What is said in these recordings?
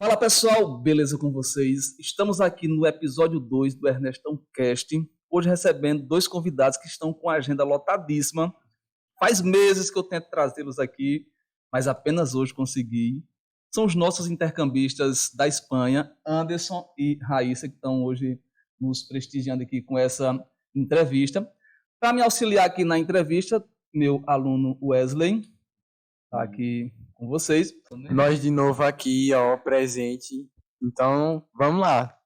Fala pessoal, beleza com vocês? Estamos aqui no episódio 2 do Ernestão Cast, hoje recebendo dois convidados que estão com a agenda lotadíssima. Faz meses que eu tento trazê-los aqui, mas apenas hoje consegui. São os nossos intercambistas da Espanha, Anderson e Raíssa, que estão hoje nos prestigiando aqui com essa entrevista. Para me auxiliar aqui na entrevista, meu aluno Wesley está aqui com vocês. Nós de novo aqui, ó, presente. Então, vamos lá.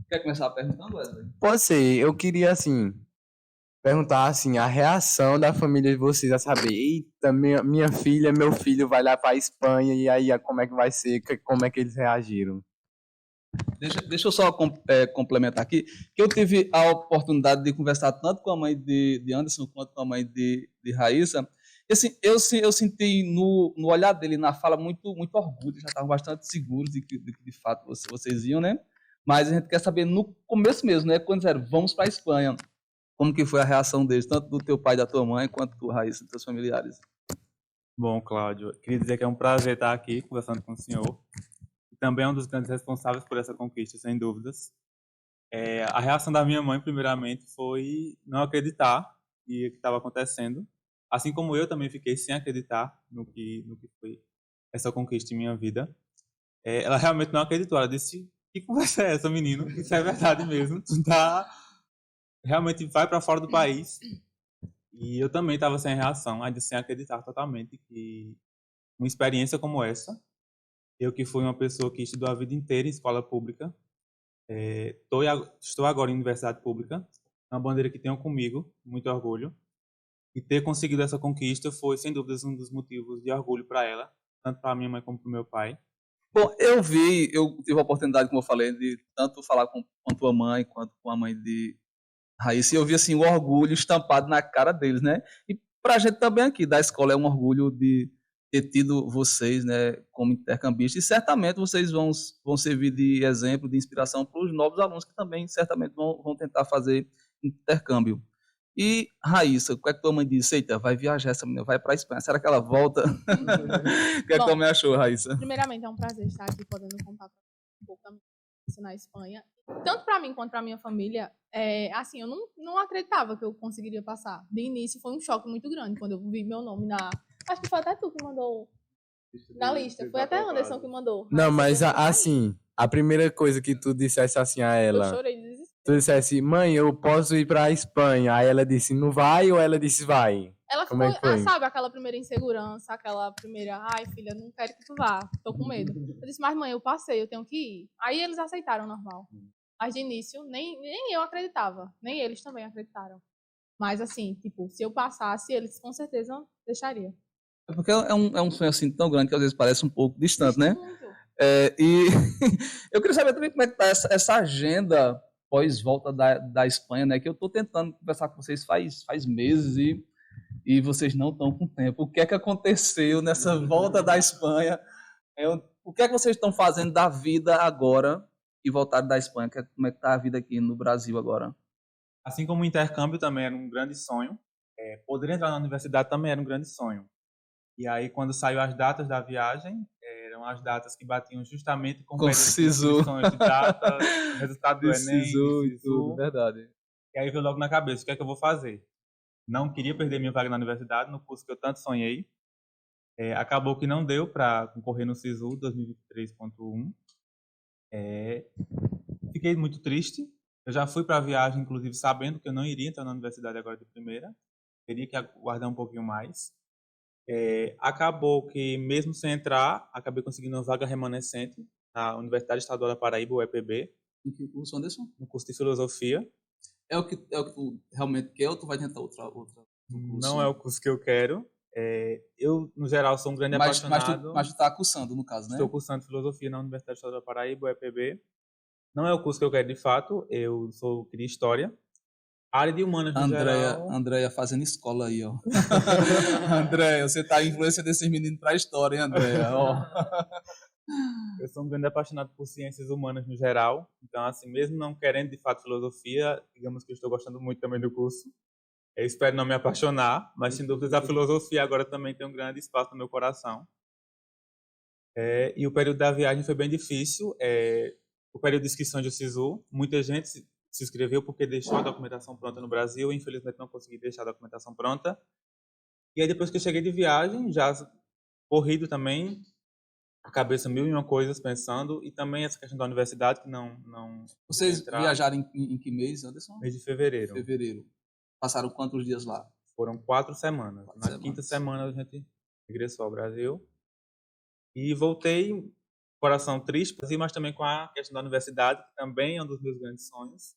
Quer começar perguntando, Wesley? Pode ser, eu queria, assim, perguntar, assim, a reação da família de vocês a saber, eita, minha filha, meu filho vai lá para a Espanha, e aí, como é que vai ser, como é que eles reagiram? Deixa eu só complementar aqui, que eu tive a oportunidade de conversar tanto com a mãe de Anderson quanto com a mãe de Raíssa. E, assim, eu senti no olhar dele, na fala, muito orgulho, já estavam bastante seguros de que de fato vocês iam, né? Mas a gente quer saber no começo mesmo, né? Quando disseram, vamos para a Espanha, como que foi a reação deles, tanto do teu pai e da tua mãe, quanto do Raíssa, dos teus familiares? Bom, Cláudio, queria dizer que é um prazer estar aqui conversando com o senhor. Também é um dos grandes responsáveis por essa conquista, sem dúvidas. A reação da minha mãe, primeiramente, foi não acreditar que estava acontecendo. Assim como eu também fiquei sem acreditar no que foi essa conquista em minha vida. Ela realmente não acreditou. Ela disse, que conversa é essa, menino? Isso é verdade mesmo. Tu realmente vai para fora do país. E eu também estava sem reação, ainda sem acreditar totalmente que uma experiência como essa, eu que fui uma pessoa que estudou a vida inteira em escola pública, estou agora em universidade pública, uma bandeira que tenho comigo, muito orgulho, e ter conseguido essa conquista foi, sem dúvidas, um dos motivos de orgulho para ela, tanto para minha mãe como para o meu pai. Bom, eu tive a oportunidade, como eu falei, de tanto falar com a tua mãe quanto com a mãe de Raíssa, e eu vi assim, o orgulho estampado na cara deles, né? E para a gente também aqui da escola é um orgulho de ter tido vocês, né, como intercambistas, e certamente vocês vão servir de exemplo, de inspiração para os novos alunos que também certamente vão tentar fazer intercâmbio. E Raíssa, o que é que tua mãe disse? Eita, vai viajar essa menina, vai para a Espanha, será que ela volta? O que é que tua mãe achou, Raíssa? Primeiramente, é um prazer estar aqui podendo contar um pouco da minha experiência na Espanha. Tanto para mim quanto para minha família, assim, eu não acreditava que eu conseguiria passar. De início, foi um choque muito grande quando eu vi meu nome na... Acho que foi até tu que mandou na lista. Foi até Anderson que mandou. Não, mas assim, a primeira coisa que tu dissesse assim a ela... Eu chorei de desespero. Tu dissesse, mãe, eu posso ir para a Espanha. Aí ela disse, não vai, ou ela disse, vai? Ela Como ficou, é que foi? sabe, aquela primeira insegurança, aquela primeira, ai filha, não quero que tu vá, tô com medo. Eu disse, mas mãe, eu passei, eu tenho que ir. Aí eles aceitaram normal. Mas de início, nem eu acreditava, nem eles também acreditaram. Mas assim, tipo, se eu passasse, eles com certeza deixariam. É porque é um sonho assim tão grande que às vezes parece um pouco distante, né? Muito. E eu queria saber também como é que está essa agenda pós-volta da Espanha, né? Que eu estou tentando conversar com vocês faz meses e vocês não estão com tempo. O que é que aconteceu nessa volta da Espanha? O que é que vocês estão fazendo da vida agora e voltaram da Espanha? Como é que está a vida aqui no Brasil agora? Assim como o intercâmbio também era um grande sonho, poder entrar na universidade também era um grande sonho. E aí, quando saiu as datas da viagem, eram as datas que batiam justamente com o SISU. De data, resultado do Enem, SISU e tudo, verdade. E aí veio logo na cabeça, o que é que eu vou fazer? Não queria perder minha vaga na universidade, no curso que eu tanto sonhei. Acabou que não deu para concorrer no SISU 2023.1. Fiquei muito triste. Eu já fui para a viagem, inclusive, sabendo que eu não iria entrar na universidade agora de primeira. Teria que aguardar um pouquinho mais. Acabou que, mesmo sem entrar, acabei conseguindo uma vaga remanescente na Universidade Estadual da Paraíba, UEPB. Em que curso, Anderson? No curso de Filosofia. É o que tu realmente quer ou tu vai tentar outro curso? Não é o curso que eu quero. Eu, no geral, sou um grande apaixonado. Mas tu está cursando, no caso, né? Estou cursando Filosofia na Universidade Estadual da Paraíba, UEPB. Não é o curso que eu quero, de fato. Eu queria História. A área de humanas, no geral... Andréia fazendo escola aí, ó. Andréia, você tá a influência desses meninos pra história, hein, Andréia? Eu sou um grande apaixonado por ciências humanas no geral. Então, assim, mesmo não querendo, de fato, filosofia, digamos que eu estou gostando muito também do curso. Eu espero não me apaixonar, mas, sem dúvidas, a filosofia agora também tem um grande espaço no meu coração. E o período da viagem foi bem difícil. O período de inscrição de SISU, muita gente se inscreveu porque deixou a documentação pronta no Brasil. Infelizmente, não consegui deixar a documentação pronta. E aí, depois que eu cheguei de viagem, já corrido também, a cabeça mil e uma coisas pensando, e também essa questão da universidade, que não Vocês entrar. viajaram em que mês, Anderson? Mês de fevereiro. Fevereiro. Passaram quantos dias lá? Foram 4 semanas. Na quinta semana a gente regressou ao Brasil. E voltei, coração triste, mas também com a questão da universidade, que também é um dos meus grandes sonhos.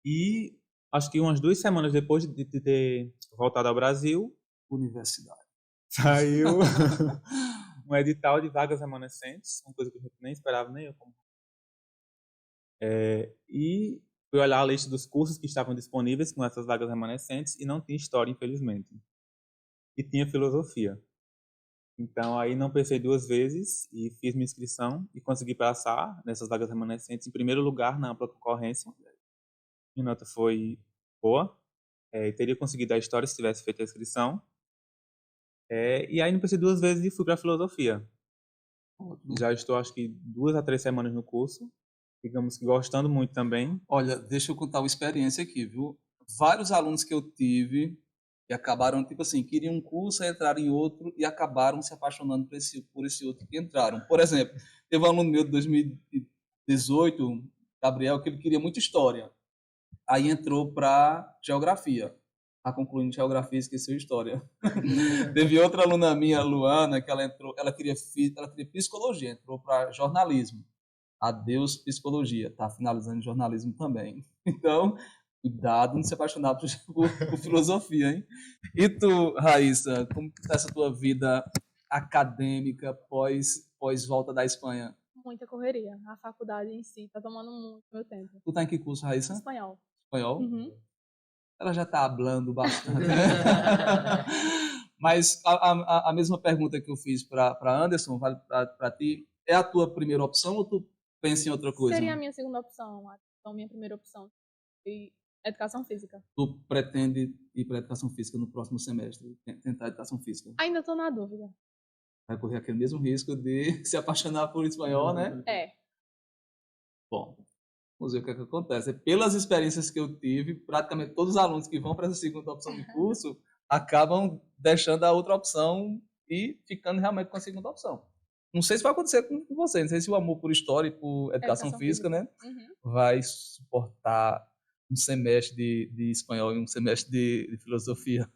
E acho que umas 2 semanas depois de ter voltado ao Brasil, Universidade. saiu um edital de vagas remanescentes, uma coisa que eu nem esperava, nem eu como. E fui olhar a lista dos cursos que estavam disponíveis com essas vagas remanescentes e não tinha história, infelizmente. E tinha filosofia. Então, aí não pensei 2 vezes e fiz minha inscrição e consegui passar nessas vagas remanescentes em primeiro lugar na ampla concorrência. Minha nota foi boa. Teria conseguido a história se tivesse feito a inscrição. E aí não pensei 2 vezes e fui para a filosofia. Já estou, acho que 2 a 3 semanas no curso. Digamos que gostando muito também. Olha, deixa eu contar uma experiência aqui, viu? Vários alunos que eu tive e acabaram, tipo assim, queriam um curso, entraram em outro e acabaram se apaixonando por esse outro que entraram. Por exemplo, teve um aluno meu de 2018, Gabriel, que ele queria muito história. Aí entrou para geografia. Está concluindo geografia e esqueceu história. Teve outra aluna minha, Luana, que ela queria psicologia, entrou para jornalismo. Adeus psicologia, está finalizando jornalismo também. Então, cuidado não se apaixonar por filosofia, hein? E tu, Raíssa, como está essa tua vida acadêmica pós volta da Espanha? Muita correria. A faculdade em si está tomando muito meu tempo. Tu tá em que curso, Raíssa? Espanhol. Espanhol? Uhum. Ela já está hablando bastante. Mas a mesma pergunta que eu fiz para Anderson, vale para ti, é a tua primeira opção ou tu pensa em outra coisa? Seria a minha segunda opção. Então, minha primeira opção foi educação física. Tu pretende ir para a educação física no próximo semestre? Tentar educação física? Ainda estou na dúvida. Vai correr aquele mesmo risco de se apaixonar por espanhol, né? Bom, vamos ver o que acontece. Pelas experiências que eu tive, praticamente todos os alunos que vão para essa segunda opção de curso acabam deixando a outra opção e ficando realmente com a segunda opção. Não sei se vai acontecer com você, não sei se o amor por história e por educação física, né, vai suportar um semestre de espanhol e um semestre de filosofia.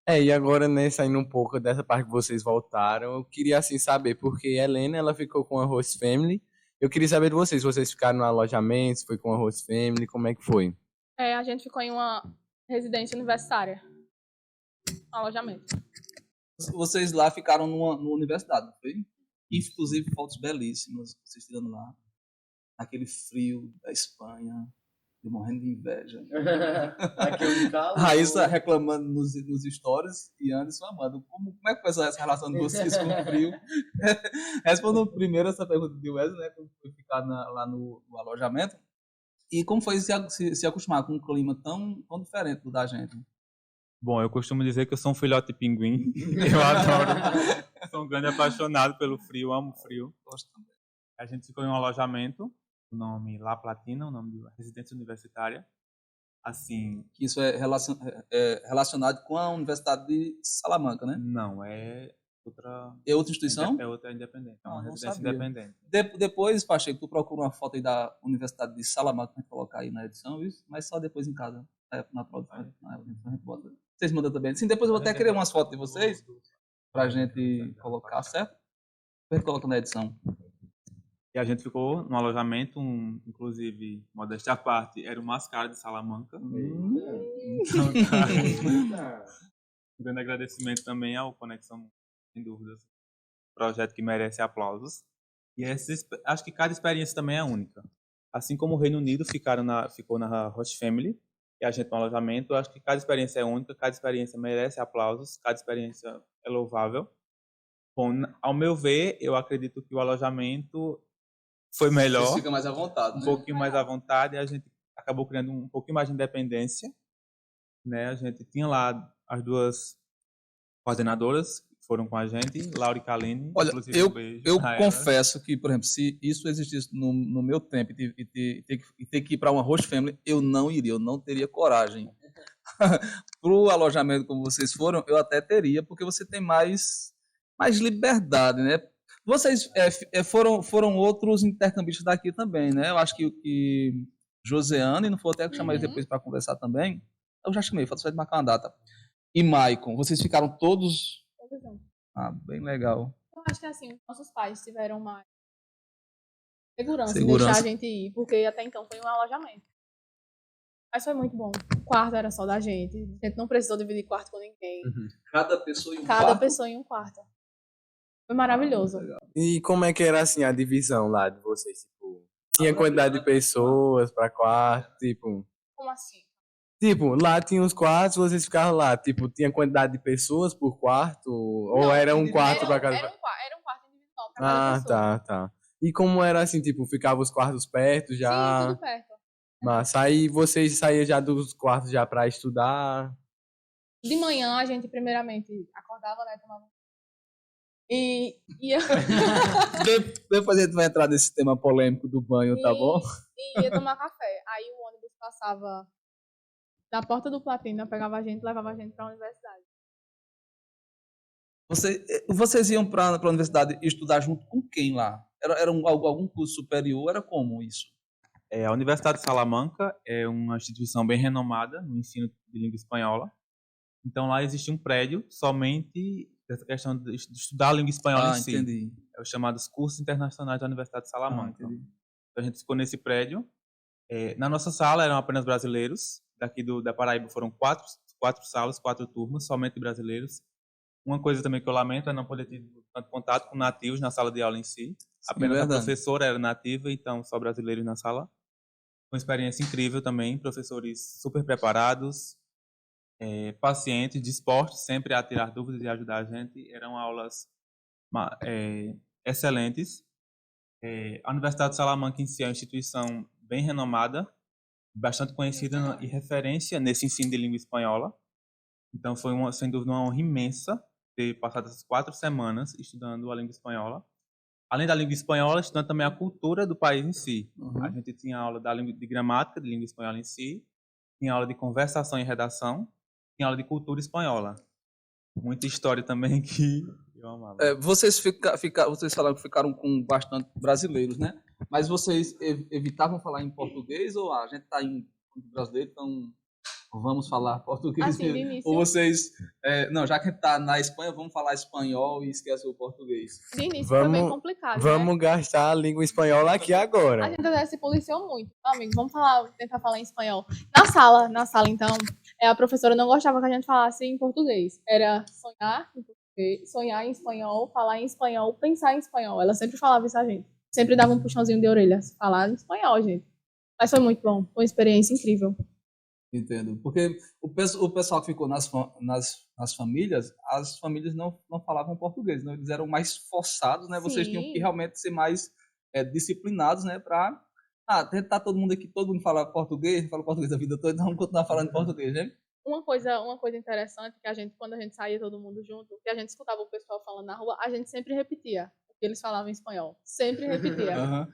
E agora, né, saindo um pouco dessa parte que vocês voltaram, eu queria, assim, saber, porque a Helena, ela ficou com a Host Family, eu queria saber de vocês, vocês ficaram no alojamento, se foi com a Host Family, como é que foi? A gente ficou em uma residência universitária, um alojamento. Vocês lá ficaram numa universidade, não foi? Inclusive, fotos belíssimas, vocês tirando lá, naquele frio da Espanha, eu morrendo de inveja. Raíssa reclamando nos stories e Anderson amando. Como é que foi essa relação de vocês com o frio? Respondam primeiro essa pergunta de Wesley, né? Como foi ficar lá no alojamento. E como foi se acostumar com um clima tão diferente do da gente? Bom, eu costumo dizer que eu sou um filhote de pinguim. Eu adoro. Sou um grande apaixonado pelo frio, amo frio. Gosto também. A gente ficou em um alojamento, o nome La Platina, o nome da residência universitária. Assim, isso é relacionado com a Universidade de Salamanca, né? Não, é outra... É outra instituição? É outra independente, é uma residência independente. Depois, Pacheco, tu procura uma foto aí da Universidade de Salamanca para colocar aí na edição, isso? Mas só depois em casa, na produção. Vocês mandam também. Sim, depois eu vou até querer umas fotos de vocês pra gente colocar, certo? Depois coloca na edição. E a gente ficou no alojamento, inclusive, modéstia à parte, era o mais caro de Salamanca. Então, um grande agradecimento também ao Conexão, sem dúvidas. Projeto que merece aplausos. E acho que cada experiência também é única. Assim como o Reino Unido ficou na Host Family, e a gente no alojamento, acho que cada experiência é única, cada experiência merece aplausos, cada experiência é louvável. Bom, ao meu ver, eu acredito que o alojamento foi melhor. Você fica mais à vontade, né? Um pouquinho mais à vontade, e a gente acabou criando um pouquinho mais de independência, né? A gente tinha lá as 2 coordenadoras, foram com a gente, Laura e Kaline. Olha, inclusive um beijo eu a elas. confesso que, por exemplo, se isso existisse no meu tempo e ter que ir para uma host family, eu não iria, eu não teria coragem. Pro alojamento como vocês foram, eu até teria, porque você tem mais liberdade, né? Vocês foram outros intercambistas daqui também, né? Eu acho que Joseane, não foi até que chamar eles Uhum. depois para conversar também. Eu já chamei, falta só de marcar uma data. E Maicon, vocês ficaram todos. Todos juntos. Ah, bem legal. Eu acho que assim, nossos pais tiveram mais segurança em Segurança. deixar a gente ir, porque até então foi um alojamento. Mas foi muito bom. O quarto era só da gente. A gente não precisou dividir quarto com ninguém. Cada pessoa em um Cada quarto. pessoa em um quarto. Foi maravilhoso. E como é que era assim a divisão lá de vocês? Tipo, tinha quantidade de pessoas pra quarto, tipo. Como assim? Tipo, lá tinha os quartos, vocês ficavam lá. Tipo, tinha quantidade de pessoas por quarto? Ou Não, era um quarto pra cada. Era um quarto individual pra cada Ah, pessoa. tá. E como era assim, tipo, ficavam os quartos perto Sim, já? tudo perto. Mas aí vocês saíam já dos quartos já pra estudar? De manhã a gente primeiramente acordava, né? Tomava. E ia, Depois a gente vai entrar nesse tema polêmico do banho, tá bom? e ia tomar café. Aí o ônibus passava da porta do Platina, pegava a gente e levava a gente pra universidade. Vocês iam para a universidade estudar junto com quem lá? Era algum curso superior? Era como isso? A Universidade de Salamanca é uma instituição bem renomada no ensino de língua espanhola. Então, lá existe um prédio somente dessa questão de estudar a língua espanhola em si. Entendi. É os chamados cursos internacionais da Universidade de Salamanca. Entendi. Então, a gente ficou nesse prédio. Na nossa sala eram apenas brasileiros. Daqui da Paraíba foram quatro salas, 4 turmas, somente brasileiros. Uma coisa também que eu lamento é não poder ter tanto contato com nativos na sala de aula em si. Apenas a verdade. professora era nativa, então só brasileiros na sala. Uma experiência incrível também, professores super preparados, pacientes, dispostos sempre a tirar dúvidas e ajudar a gente. Eram aulas excelentes. A Universidade de Salamanca em si é uma instituição bem renomada, bastante conhecida e referência nesse ensino de língua espanhola. Então foi sem dúvida uma honra imensa ter passado essas 4 semanas estudando a língua espanhola. Além da língua espanhola, estudando também a cultura do país em si. Uhum. A gente tinha aula de gramática, de língua espanhola em si, tinha aula de conversação e redação, tinha aula de cultura espanhola. Muita história também que eu amava. Vocês falaram que ficaram com bastante brasileiros, né? Mas vocês evitavam falar em português ou a gente está em brasileiro, então vamos falar português Assim, de mesmo? início. Ou vocês... não, já que a gente está na Espanha, vamos falar espanhol e esquece o português. De início foi bem complicado, né? Vamos gastar a língua espanhola aqui A agora. gente até se policiou muito. Não, amigo, vamos tentar falar em espanhol. Na sala, então, a professora não gostava que a gente falasse em português. Era sonhar em português, sonhar em espanhol, falar em espanhol, pensar em espanhol. Ela sempre falava isso a gente. Sempre dava um puxãozinho de orelha. Falar em espanhol, gente. Mas foi muito bom. Foi uma experiência incrível. Entendo. Porque o pessoal que ficou nas famílias, as famílias não falavam português, né? Eles eram mais forçados, né? Vocês tinham que Sim. realmente ser mais disciplinados, né? Para tentar todo mundo aqui, todo mundo fala português, fala português a vida toda, então vamos continuar falando português, né? Uma coisa interessante que quando a gente saía todo mundo junto, que a gente escutava o pessoal falando na rua, a gente sempre repetia o que eles falavam em espanhol. Sempre repetia. Uhum.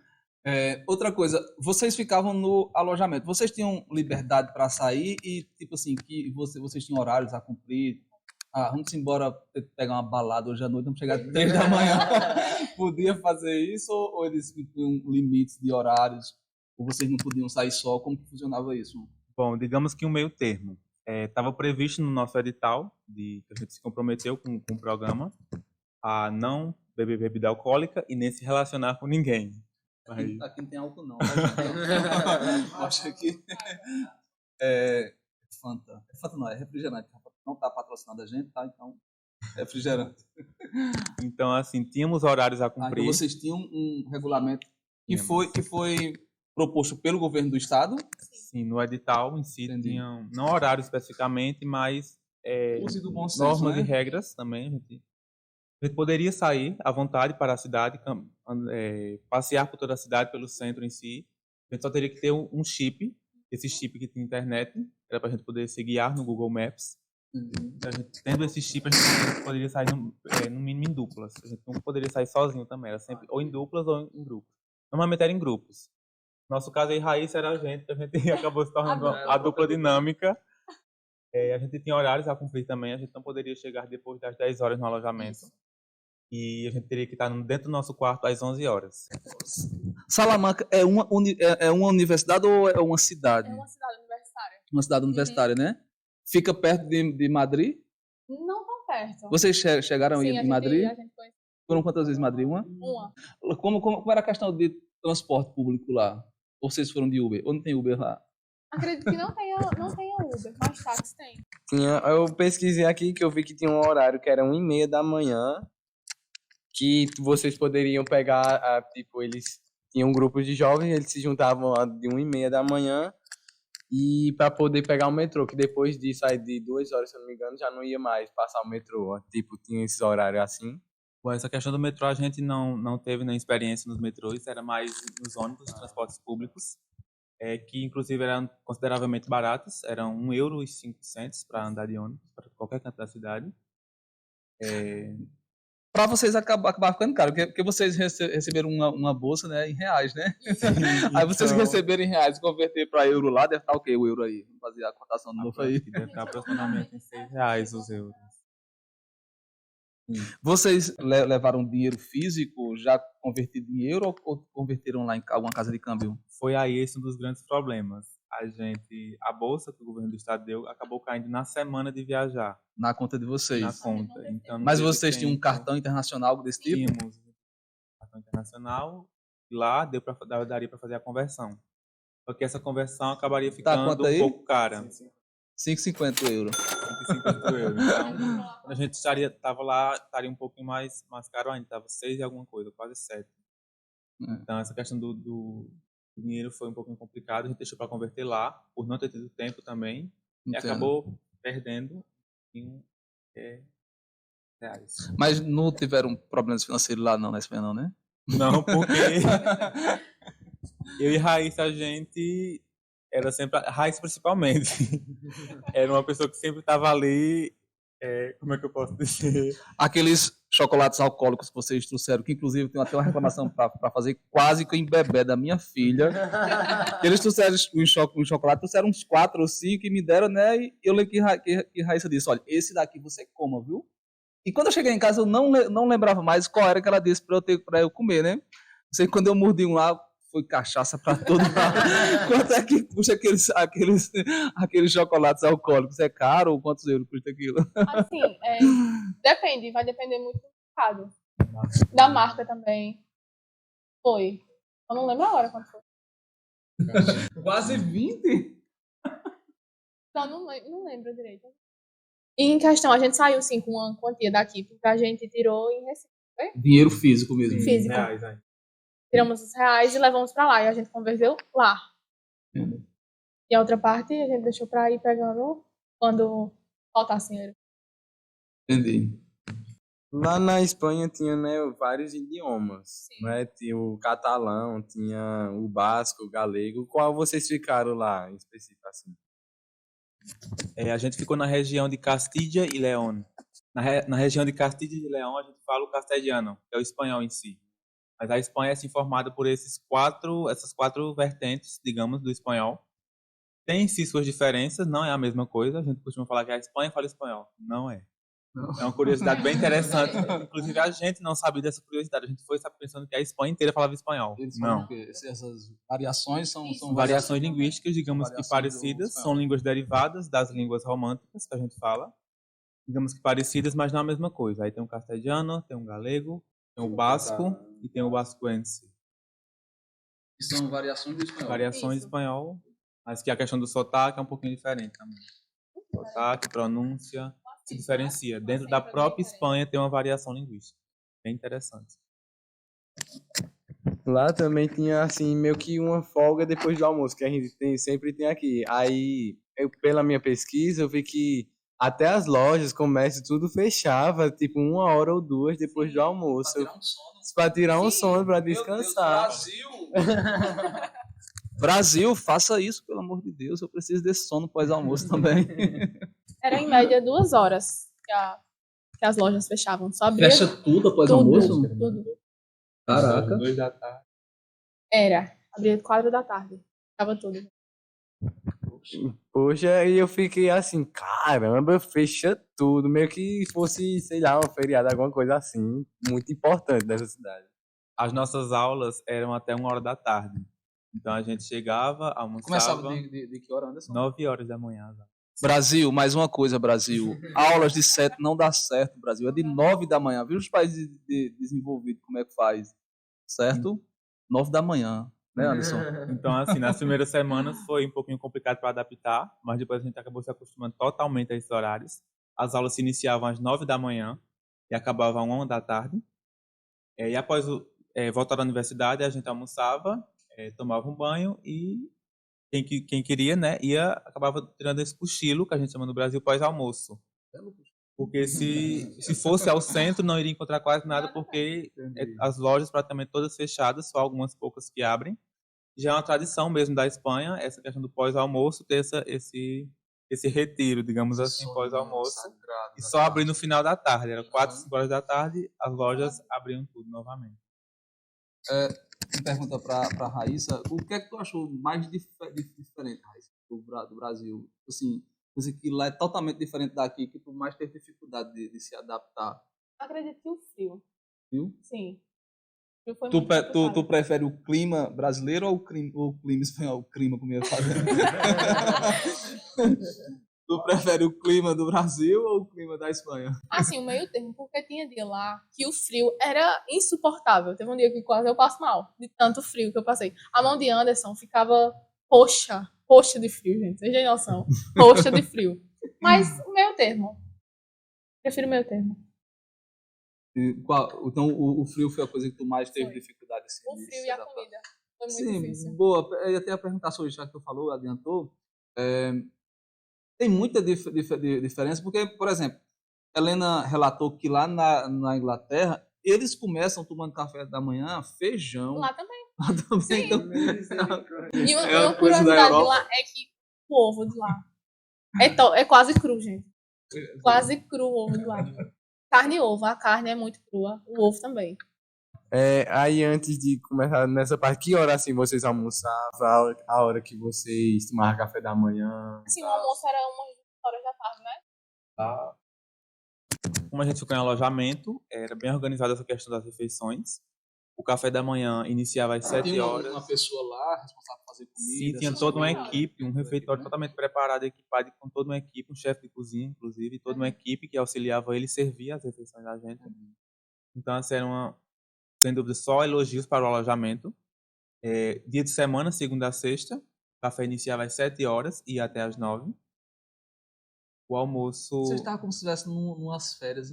Outra coisa, vocês ficavam no alojamento, vocês tinham liberdade para sair e, tipo assim, que vocês tinham horários a cumprir? Vamos embora pegar uma balada hoje à noite, vamos chegar às 3 da manhã. Podia fazer isso ou eles tinham limites de horários? Ou vocês não podiam sair só? Como que funcionava isso? Bom, digamos que um meio termo. Estava previsto no nosso edital, que a gente se comprometeu com o programa, a não beber bebida alcoólica e nem se relacionar com ninguém. Aqui não tem álcool não. Acho que Fanta. Fanta não, é refrigerante. Não está patrocinando a gente, tá? Então, refrigerante. Então, assim, tínhamos horários a cumprir. Então vocês tinham um regulamento que foi proposto pelo governo do estado? Sim, no edital em si tinham, não horário especificamente, mas Use do bom senso, normas né? e regras também. A gente poderia sair à vontade para a cidade, passear por toda a cidade, pelo centro em si. A gente só teria que ter um chip, esse chip que tinha internet, era para a gente poder se guiar no Google Maps. A gente, tendo esse chip, a gente poderia sair no mínimo em duplas. A gente não poderia sair sozinho também. Era sempre ou em duplas ou em grupos. Normalmente era em grupos. No nosso caso aí, Raíssa era a gente acabou se tornando a dupla dinâmica. A gente tinha horários a cumprir também. A gente não poderia chegar depois das 10 horas no alojamento. E a gente teria que estar dentro do nosso quarto às 11 horas. Salamanca é uma universidade ou é uma cidade? É uma cidade universitária. Uma cidade universitária, né? Fica perto de Madrid? Não tão perto. Vocês chegaram Sim, em Madrid? a gente conhece Foram quantas vezes em Madrid? Uma? uma. Como era a questão de transporte público lá? Ou vocês foram de Uber? Ou não tem Uber lá? Acredito que não tenha Uber, mas táxi tem. Eu pesquisei aqui que eu vi que tinha um horário que era 1h30 da manhã, que vocês poderiam pegar, tipo, eles tinham um grupo de jovens, eles se juntavam lá de 1h30 da manhã e para poder pegar o metrô, que depois disso, aí de 2 horas, se eu não me engano, já não ia mais passar o metrô, ó. Tipo, tinha esses horários assim. Bom, essa questão do metrô a gente não teve nem experiência nos metrôs, era mais nos ônibus, transportes públicos, que inclusive eram consideravelmente baratos, eram €1,05 para andar de ônibus, para qualquer canto da cidade. Para vocês acabar ficando caro, porque vocês receberam uma bolsa, né, em reais, né? Aí vocês receberam em reais, converter para euro lá, deve estar o quê? O euro aí? Vamos fazer a cotação de novo aí. Deve estar aproximadamente em R$6 os euros. Vocês levaram dinheiro físico já convertido em euro ou converteram lá em alguma casa de câmbio? Foi aí esse um dos grandes problemas. A bolsa que o governo do estado deu acabou caindo na semana de viajar. Na conta de vocês? Na conta. Então, mas vocês tinham um cartão internacional algo desse tipo? Tínhamos um cartão internacional e lá daria para fazer a conversão. Só que essa conversão acabaria ficando um pouco cara. 5,50 euros. 5,50 euros. Então, quando a gente estava lá, estaria um pouquinho mais caro ainda. Estava 6 e alguma coisa, quase 7. Então, essa questão do dinheiro foi um pouquinho complicado. A gente deixou para converter lá, por não ter tido tempo também. Entendo. E acabou perdendo em reais. Mas não tiveram problemas financeiros lá não, na Espanha não, né? Não, porque eu e Raíssa, a gente era sempre... Raíssa, principalmente. Era uma pessoa que sempre estava ali... como é que eu posso dizer? Aqueles chocolates alcoólicos que vocês trouxeram, que inclusive tem até uma reclamação para fazer quase que em bebê da minha filha. Eles trouxeram um chocolate, trouxeram uns 4 ou 5 e me deram, né? E eu lembro que Raíssa disse, olha, esse daqui você coma, viu? E quando eu cheguei em casa, eu não lembrava mais qual era que ela disse para eu comer, né? Sei que quando eu mordi um lá, foi cachaça para todo lado. Quanto é que custa aqueles chocolates alcoólicos? É caro ou quantos euros custa aquilo? Assim, depende, vai depender muito do mercado. Da marca também. Foi. Eu não lembro a hora quanto foi. Quase 20? Não lembro direito. E em questão, a gente saiu sim com uma quantia daqui, porque a gente tirou em Recife, foi? Dinheiro físico mesmo. Físico. Reais, Tiramos os reais e levamos pra lá. E a gente converteu lá. E a outra parte a gente deixou pra ir pegando quando faltasse dinheiro. Entendi. Lá na Espanha tinha, né, vários idiomas, Sim. né? Tinha o catalão, tinha o basco, o galego. Qual vocês ficaram lá, em específico, assim? A gente ficou na região de Castilla e León. Na região de Castilla e León, a gente fala o castelhano, que é o espanhol em si. Mas a Espanha é assim, formada por essas quatro vertentes, digamos, do espanhol. Tem sim suas diferenças, não é a mesma coisa. A gente costuma falar que a Espanha fala espanhol. Não é. É uma curiosidade bem interessante. Inclusive, a gente não sabia dessa curiosidade. A gente foi pensando que a Espanha inteira falava espanhol. Não. Essas variações são Variações linguísticas, digamos que variações parecidas. São línguas derivadas das línguas românticas que a gente fala. Digamos que parecidas, mas não a mesma coisa. Aí tem o castelhano, tem o galego, tem o basco e tem o bascuense. Que são variações do espanhol. Variações de espanhol, mas que a questão do sotaque é um pouquinho diferente também. Sotaque, pronúncia, se diferencia. Dentro da própria Espanha tem uma variação linguística. Bem interessante. Lá também tinha, assim, meio que uma folga depois do almoço, que a gente sempre tem aqui. Aí, pela minha pesquisa, eu vi que até as lojas, comércio, tudo fechava, tipo, 1 hora ou 2 depois do almoço. Pra tirar um sono, pra descansar. Brasil, faça isso, pelo amor de Deus. Eu preciso desse sono pós-almoço também. Era em média 2 horas que as lojas fechavam. Só abria Fecha tudo após o tudo, almoço? tudo. Caraca. 2 da tarde. Era. Abria 4 da tarde. Ficava tudo. Poxa, e eu fiquei assim, caramba, fecha tudo, meio que fosse, sei lá, um feriado, alguma coisa assim, muito importante nessa cidade. As nossas aulas eram até 1 hora da tarde. Então a gente chegava, Começava almoçava, de que hora, Anderson? 9 horas da manhã. Brasil, mais uma coisa, Brasil. Aulas de 7 não dá certo, Brasil. É de 9 da manhã. Viu os países desenvolvidos como é que faz? Certo? 9 da manhã. Né, Anderson? Então, assim, nas primeiras semanas foi um pouquinho complicado para adaptar, mas depois a gente acabou se acostumando totalmente a esses horários. As aulas se iniciavam às 9 da manhã e acabavam às 1 da tarde. E após voltar da universidade, a gente almoçava, tomava um banho e quem queria, né, acabava tirando esse cochilo, que a gente chama no Brasil, pós-almoço. Porque se fosse ao centro, não iria encontrar quase nada, porque as lojas praticamente todas fechadas, só algumas poucas que abrem. Já é uma tradição mesmo da Espanha, essa questão do pós-almoço, ter esse retiro, digamos assim, pós-almoço. E só abrir no final da tarde, era 4, 5 horas da tarde, as lojas abriam tudo novamente. Uma pergunta para Raíssa. O que é que tu achou mais diferente, Raíssa, do Brasil? Assim, coisa que lá é totalmente diferente daqui, que tu mais teve dificuldade de se adaptar. Acredito que o frio. Viu? Sim. O frio foi Tu, muito tu complicado. prefere o clima brasileiro ou o clima espanhol? O clima, como eu ia fazer. Tu prefere o clima do Brasil ou o clima da Espanha? Assim, o meio termo, porque tinha dia lá que o frio era insuportável. Teve um dia que quase eu passo mal, de tanto frio que eu passei. A mão de Anderson ficava roxa de frio, gente. Vocês têm noção? Roxa de frio. Mas o meio termo. Prefiro o meio termo. Então, o frio foi a coisa que tu mais teve Foi. dificuldade de O frio e a comida. Foi muito Sim, difícil. boa. Eu ia até perguntar sobre isso, já que tu falou, adiantou. Tem muita diferença, porque, por exemplo, Helena relatou que lá na Inglaterra, eles começam tomando café da manhã, feijão. Lá também. Lá também. Sim. Então, E É uma uma coisa da curiosidade de Europa. lá é que o ovo de lá é quase cru, gente. Quase cru o ovo de lá. Carne e ovo. A carne é muito crua. O ovo também. Aí antes de começar nessa parte, que hora assim vocês almoçavam, a hora que vocês tomavam café da manhã? Assim, o almoço era umas 2 horas da tarde, né? Como a gente ficou em alojamento, era bem organizada essa questão das refeições. O café da manhã iniciava às 7 Tinha horas. uma pessoa lá responsável por fazer comida. Sim, tinha essas toda uma coisas. equipe, um refeitório totalmente preparado, equipado, com toda uma equipe, um chefe de cozinha, inclusive, e toda uma equipe que auxiliava ele e servia as refeições da gente. Então, essa era sem dúvida, só elogios para o alojamento. Dia de semana, segunda a sexta, o café iniciava às 7 horas e ia até às 9. O almoço... Você estava como se estivesse numas férias.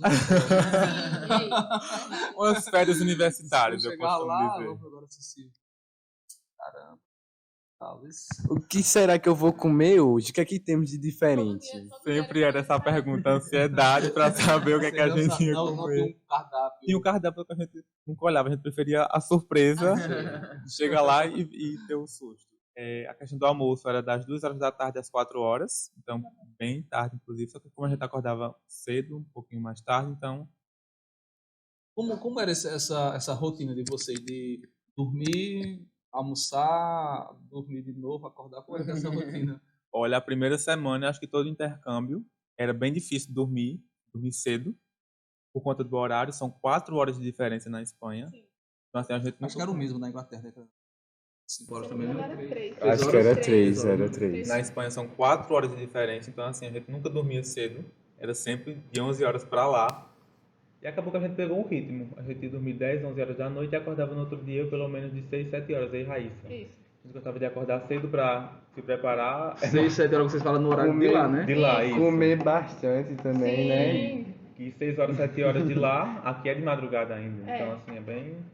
Umas férias universitárias, eu chegar costumo lá, dizer. vamos agora assistir. Caramba. Talvez. O que será que eu vou comer hoje? O que é que temos de diferente? Sempre era essa pergunta, ansiedade para saber o que é que a gente ia Não comer. tem um cardápio. Tinha um cardápio que a gente nunca olhava, a gente preferia a surpresa, chega lá e ter um susto. A questão do almoço era das 2 horas da tarde às 4 horas, então bem tarde, inclusive, só que como a gente acordava cedo, um pouquinho mais tarde, então... Como era essa rotina de vocês de dormir, almoçar, dormir de novo, acordar? Como era essa rotina? Olha, a primeira semana, acho que todo intercâmbio era bem difícil dormir cedo, por conta do horário, são 4 horas de diferença na Espanha. Então, assim, a gente Acho que era o mesmo na Inglaterra. 5 horas também, né? Acho que era 3, era 3. Na Espanha são 4 horas de diferença, então assim, a gente nunca dormia cedo, era sempre de 11 horas para lá. E acabou que a gente pegou um ritmo. A gente ia dormir 10, 11 horas da noite e acordava no outro dia pelo menos de 6, 7 horas. Aí, Raíssa. Isso. A gente gostava de acordar cedo para se preparar. 6, 7 horas vocês falam no horário de lá, né? De lá, isso. Comer bastante também, né? Sim. E 6 horas, 7 horas de lá, aqui é de madrugada ainda. É. Então, assim, é bem...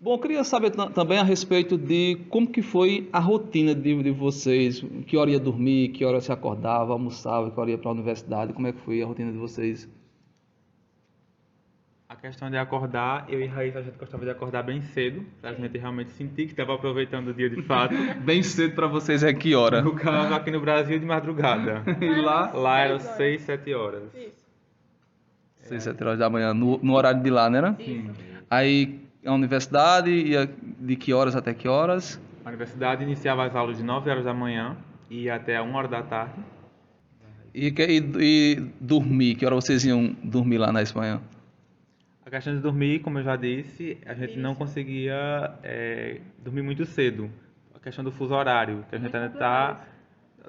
Bom, eu queria saber também a respeito de como que foi a rotina de vocês. Que hora ia dormir, que hora se acordava, almoçava, que hora ia para a universidade. Como é que foi a rotina de vocês? questão de acordar, eu e Raíssa, a gente gostava de acordar bem cedo, pra gente realmente sentir que estava aproveitando o dia de fato. Bem cedo pra vocês é que hora? No caso, aqui no Brasil, de madrugada. E lá? Lá eram 6 horas. 6, 7 horas. Isso. 6, 7 horas da manhã, no horário de lá, né? Isso. Aí a universidade ia de que horas até que horas? A universidade iniciava as aulas de 9 horas da manhã e ia até 1 hora da tarde. E dormir, que hora vocês iam dormir lá na Espanha? A questão de dormir, como eu já disse, a gente não conseguia dormir muito cedo. A questão do fuso horário, que a gente ainda está...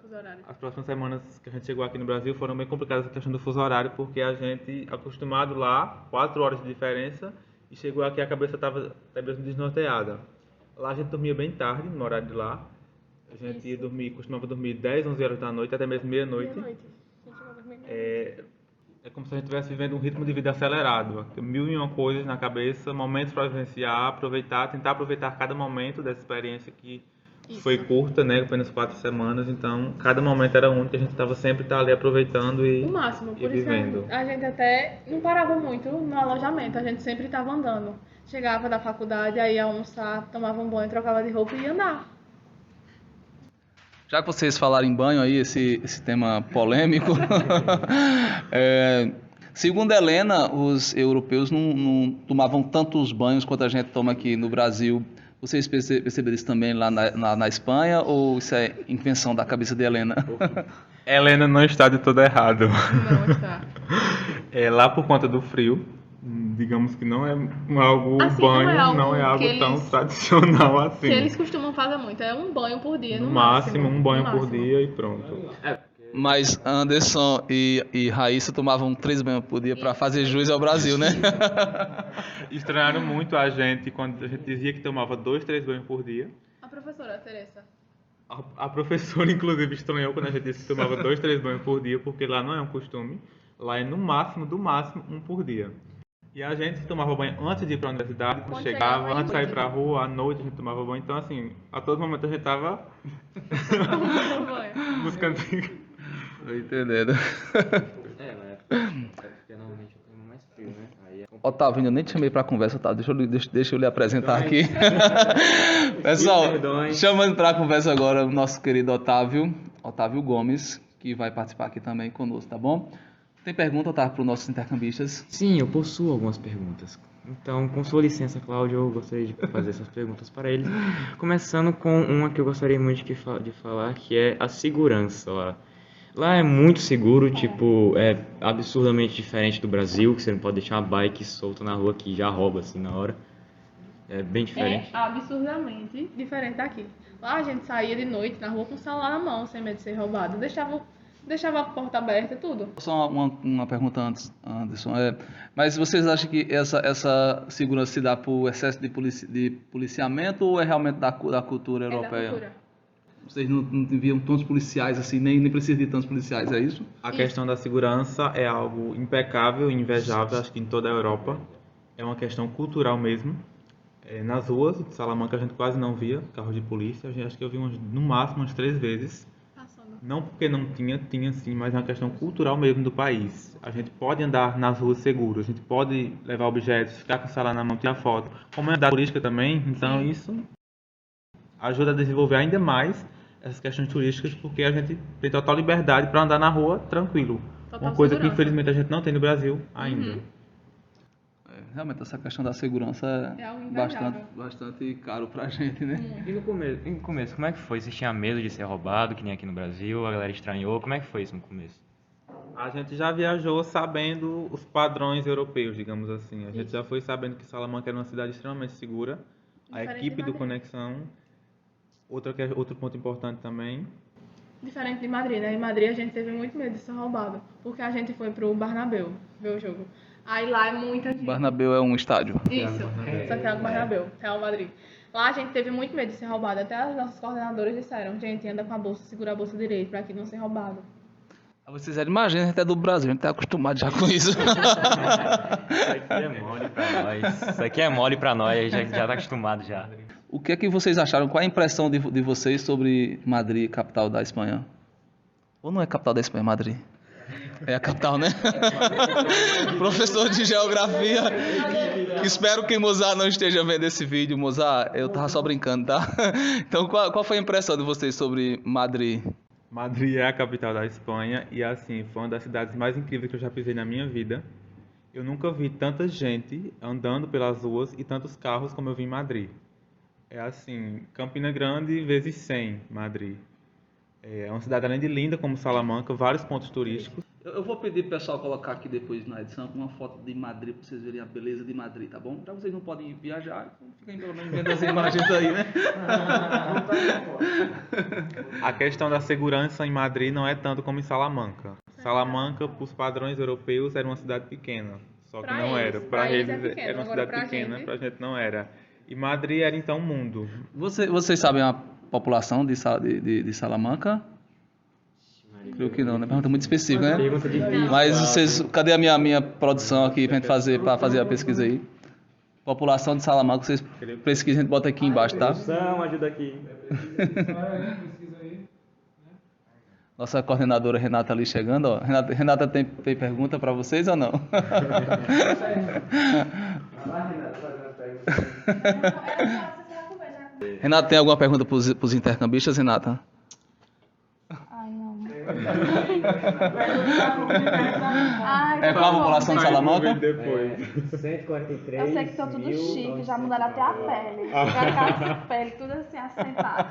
Os horários. As próximas semanas que a gente chegou aqui no Brasil foram bem complicadas a questão do fuso horário, porque a gente, acostumado lá, 4 horas de diferença, e chegou aqui a cabeça estava até mesmo desnorteada. Lá a gente dormia bem tarde, no horário de lá. A gente ia dormir, costumava dormir 10, 11 horas da noite, até mesmo meia-noite. Meia-noite. A gente vai dormir meia-noite. É como se a gente estivesse vivendo um ritmo de vida acelerado. Mil e uma coisas na cabeça, momentos para vivenciar, aproveitar, tentar aproveitar cada momento dessa experiência que Isso. foi curta, né? Apenas 4 semanas. Então, cada momento era único, a gente estava sempre ali aproveitando e O máximo, e por isso vivendo. a gente até não parava muito no alojamento, a gente sempre estava andando. Chegava da faculdade, aí ia almoçar, tomava um banho, trocava de roupa e ia andar. Já que vocês falaram em banho aí, esse tema polêmico, segundo Helena, os europeus não tomavam tantos banhos quanto a gente toma aqui no Brasil. Vocês perceberam isso também lá na Espanha ou isso é invenção da cabeça de Helena? Helena não está de todo errado. Não está. Lá por conta do frio, digamos que não é algo Assim, banho, não é algo algo que tão eles- tradicional assim. Que eles costumam fazer muito, é um banho por dia, No máximo, um banho no por máximo. dia e pronto. Mas Anderson e Raíssa tomavam 3 banhos por dia para fazer jus ao Brasil, né? Estranharam muito a gente quando a gente dizia que tomava 2, 3 banhos por dia. A professora Teresa. A professora, inclusive, estranhou quando a gente disse que tomava 2, 3 banhos por dia, porque lá não é um costume. Lá é no máximo, do máximo, um por dia. E a gente tomava banho antes de ir para a universidade, quando Quando chegava, chegava, antes de sair à para a rua, à noite a gente tomava banho. Então, assim, a todo momento a gente estava banho. buscando... Tô entendendo. Porque normalmente eu tenho mais frio, né? Aí é Otávio, eu nem te chamei para conversa, tá? Deixa eu lhe apresentar aqui. Pessoal, Perdões. chamando para a conversa agora o nosso querido Otávio Gomes, que vai participar aqui também conosco, tá bom? Tem pergunta, Otávio, para os nossos intercambistas? Sim, eu possuo algumas perguntas. Então, com sua licença, Cláudio, eu gostaria de fazer essas perguntas para eles. Começando com uma que eu gostaria muito de falar, que é a segurança lá. Lá é muito seguro, tipo, é absurdamente diferente do Brasil, que você não pode deixar uma bike solta na rua que já rouba, assim, na hora. É bem diferente. É absurdamente diferente daqui. Lá a gente saía de noite na rua com o celular na mão, sem medo de ser roubado. Deixava a porta aberta, tudo. Só uma pergunta antes, Anderson. Mas vocês acham que essa segurança se dá por excesso de policiamento ou é realmente da cultura É da europeia? cultura. Vocês não enviam tantos policiais assim, nem precisa de tantos policiais, é isso? A questão da segurança é algo impecável e invejável, acho que em toda a Europa. É uma questão cultural mesmo. Nas ruas de Salamanca a gente quase não via carros de polícia. Acho que eu vi no máximo umas 3 vezes. Passando. Não porque não tinha sim, mas é uma questão cultural mesmo do país. A gente pode andar nas ruas seguro, a gente pode levar objetos, ficar com o celular na mão, tirar foto. Como é da turística também, então isso ajuda a desenvolver ainda mais essas questões turísticas, porque a gente tem total liberdade para andar na rua tranquilo. Total Uma coisa que segurança. infelizmente a gente não tem no Brasil ainda. Uhum. Realmente essa questão da segurança É algo é invejável. bastante caro pra gente, né? E no começo, como é que foi? Você tinha medo de ser roubado, que nem aqui no Brasil? A galera estranhou? Como é que foi isso no começo? A gente já viajou sabendo os padrões europeus, digamos assim. A gente já foi sabendo que Salamanca era uma cidade extremamente segura. A Diferente equipe de do Madrid. Conexão, outro ponto importante também. Diferente de Madrid, né? Em Madrid a gente teve muito medo de ser roubado, porque a gente foi pro Bernabéu ver o jogo. Aí lá é muita gente. Barnabéu é um estádio. Isso, Santiago Bernabéu, Real Madrid. Lá a gente teve muito medo de ser roubado. Até as nossas coordenadoras disseram, gente, anda com a bolsa, segura a bolsa direito pra que não ser roubado. Vocês imaginam, a gente é do Brasil, a gente tá acostumado já com isso. Isso aqui é mole pra nós. Isso aqui é mole pra nós, a gente já tá acostumado já. O que é que vocês acharam? Qual a impressão de vocês sobre Madrid, capital da Espanha? Ou não é capital da Espanha, Madrid? É a capital, né? Professor de geografia. Espero que Mozart não esteja vendo esse vídeo. Mozart, eu tava só brincando, tá? Então, qual foi a impressão de vocês sobre Madrid? Madrid é a capital da Espanha e, assim, foi uma das cidades mais incríveis que eu já pisei na minha vida. Eu nunca vi tanta gente andando pelas ruas e tantos carros como eu vi em Madrid. É assim, Campina Grande vezes 100, Madrid. É uma cidade além de linda como Salamanca, vários pontos turísticos. Eu vou pedir pro pessoal colocar aqui depois na edição uma foto de Madrid para vocês verem a beleza de Madrid, tá bom? Já vocês não podem viajar, então fiquem pelo menos vendo as imagens aí, né? A questão da segurança em Madrid não é tanto como em Salamanca. Salamanca, para os padrões europeus, era uma cidade pequena. Só que Pra não eles, era. pra Para eles é eles pequeno, era uma agora cidade pra pequena, gente- para a gente não era. E Madrid era então um mundo. Vocês sabem a população de Salamanca? Creio que não, né? Pergunta muito específica, né? Pergunta difícil. Mas vocês, cadê a minha produção aqui pra gente fazer a pesquisa aí? População de Salamanca, vocês pesquisem, a gente bota aqui embaixo, tá? Produção, ajuda aqui. Nossa coordenadora Renata ali chegando, ó. Renata tem pergunta para vocês ou não? Renata, tem alguma pergunta para os intercambistas, Renata? Ai, não. É qual a população de Salamanca? Depois. 143. Eu sei que estão tudo chique, já mudaram até a pele. Ficaram a pele, tudo assim, assentado.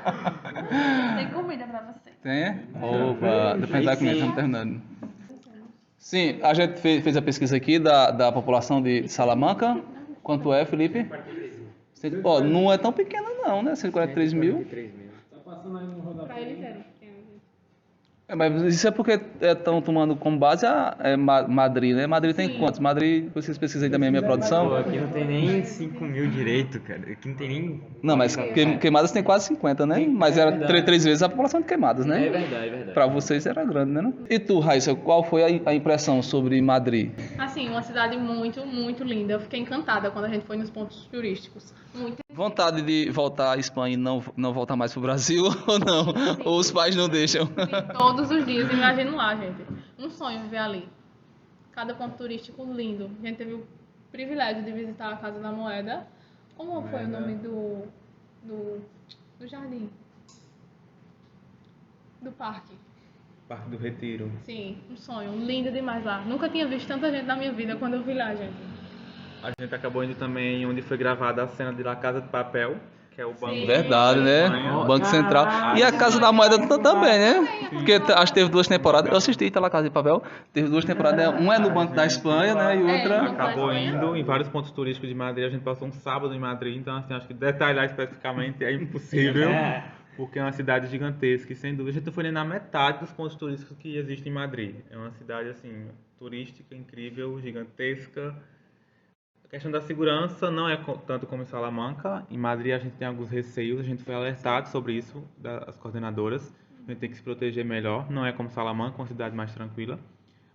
Tem comida pra você. Tem? Opa, depois vai comer, estamos terminando. Sim, a gente fez a pesquisa aqui da população de Salamanca. Quanto é, Felipe? Ó, não é tão pequena não, né? 143 mil. Pra eles era pequeno. Mas isso é porque estão tomando como base Madrid, né? Madrid tem Sim. quantos? Madrid, vocês pesquisem também a minha produção? Pô, aqui não tem nem 5 mil direito, cara. Aqui não tem nem... Não, mas Queimadas tem quase 50, né? Mas era três vezes a população de Queimadas, né? É verdade, é verdade. Pra vocês era grande, né? Não? E tu, Raíssa, qual foi a impressão sobre Madrid? Assim, uma cidade muito, muito linda. Eu fiquei encantada quando a gente foi nos pontos turísticos. Muito. Vontade de voltar à Espanha e não voltar mais pro Brasil ou não? Ou os pais não deixam? Todos os dias, imagino lá, gente. Um sonho viver ali. Cada ponto turístico lindo. A gente teve o privilégio de visitar a Casa da Moeda. Como foi o nome do jardim? Do parque. Parque do Retiro. Sim, um sonho. Lindo demais lá. Nunca tinha visto tanta gente na minha vida quando eu vi lá, gente. A gente acabou indo também onde foi gravada a cena de La Casa de Papel, que é o banco. Sim. Verdade, né? O Banco Central. E a Casa da Moeda também, né? Porque acho que teve 2 temporadas. Eu assisti La Casa de Papel. Teve 2 temporadas. Uma é no Banco da Espanha, né? E outra... Acabou indo em vários pontos turísticos de Madrid. A gente passou um sábado em Madrid, então assim, acho que detalhar especificamente é impossível, porque é uma cidade gigantesca e sem dúvida a gente não foi nem na metade dos pontos turísticos que existem em Madrid. É uma cidade assim, turística, incrível, gigantesca. A questão da segurança não é tanto como em Salamanca. Em Madrid a gente tem alguns receios, a gente foi alertado sobre isso das coordenadoras. A gente tem que se proteger melhor. Não é como Salamanca, uma cidade mais tranquila.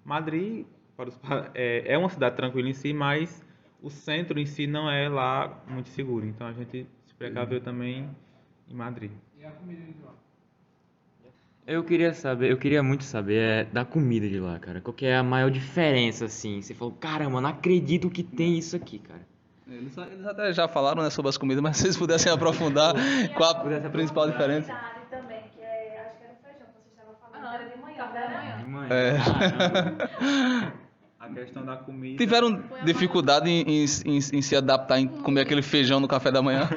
Madrid é uma cidade tranquila em si, mas o centro em si não é lá muito seguro. Então a gente se precaveu também em Madrid. Eu queria muito saber da comida de lá, cara. Qual que é a maior diferença, assim? Você falou, caramba, não acredito que tem isso aqui, cara. Eles até já falaram, né, sobre as comidas, mas se vocês pudessem aprofundar qual a principal diferença. Também, que é, acho que era o feijão que você estava falando, Ah, era de manhã, café da né? manhã. De manhã. É. A questão da comida... Tiveram dificuldade em se adaptar, em comer aquele feijão no café da manhã?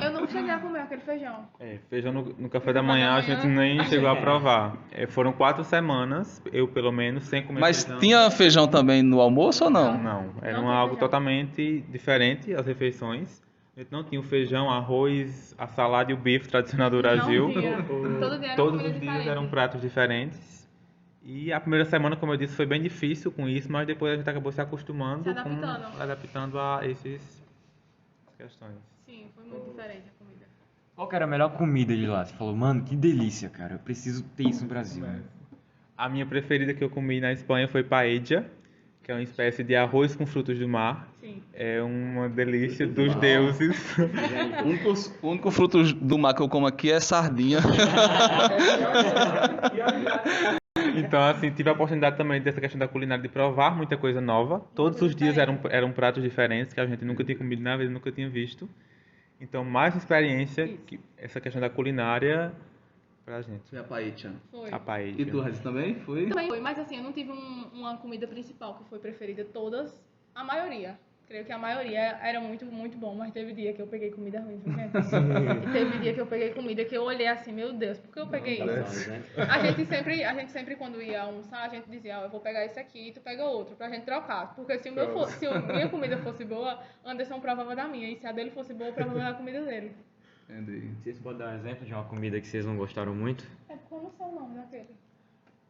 Eu não cheguei a comer aquele feijão. Feijão no café da manhã a gente nem chegou a provar. Foram 4 semanas, eu pelo menos, sem comer Mas feijão. tinha feijão também no almoço ou não? Não, era Não tem algo feijão. totalmente diferente, as refeições. A gente não tinha o feijão, arroz, a salada e o bife tradicional do Brasil. Não tinha. Todo dia era Todos comida os dias diferente. eram pratos diferentes. E a primeira semana, como eu disse, foi bem difícil com isso, mas depois a gente acabou se acostumando, Se adaptando. adaptando a essas questões. Sim, foi muito diferente a comida. Qual que era a melhor comida de lá? Você falou, mano, que delícia, cara. Eu preciso ter isso no Brasil. Né? A minha preferida que eu comi na Espanha foi paella, que é uma espécie de arroz com frutos do mar. Sim. É uma delícia dos deuses. O único fruto do mar que eu como aqui é sardinha. Então, assim, tive a oportunidade também dessa questão da culinária de provar muita coisa nova. Todos os dias eram pratos diferentes que a gente nunca tinha comido na vida, nunca tinha visto. Então, mais experiência, que essa questão da culinária pra gente. Foi a paella. Foi. A paella. E tu, Raíssa, também? Foi? Também foi, mas assim, eu não tive uma comida principal que foi preferida. Todas, a maioria. Creio que a maioria era muito, muito bom, mas teve dia que eu peguei comida ruim, viu, gente? E teve dia que eu peguei comida que eu olhei assim, meu Deus, por que eu peguei isso? A gente sempre quando ia almoçar, a gente dizia, eu vou pegar esse aqui e tu pega outro, pra gente trocar. Porque se a minha comida fosse boa, Anderson provava da minha, e se a dele fosse boa, eu provava da comida dele. Entendi. Vocês podem dar um exemplo de uma comida que vocês não gostaram muito? É porque eu não sei o nome daquele.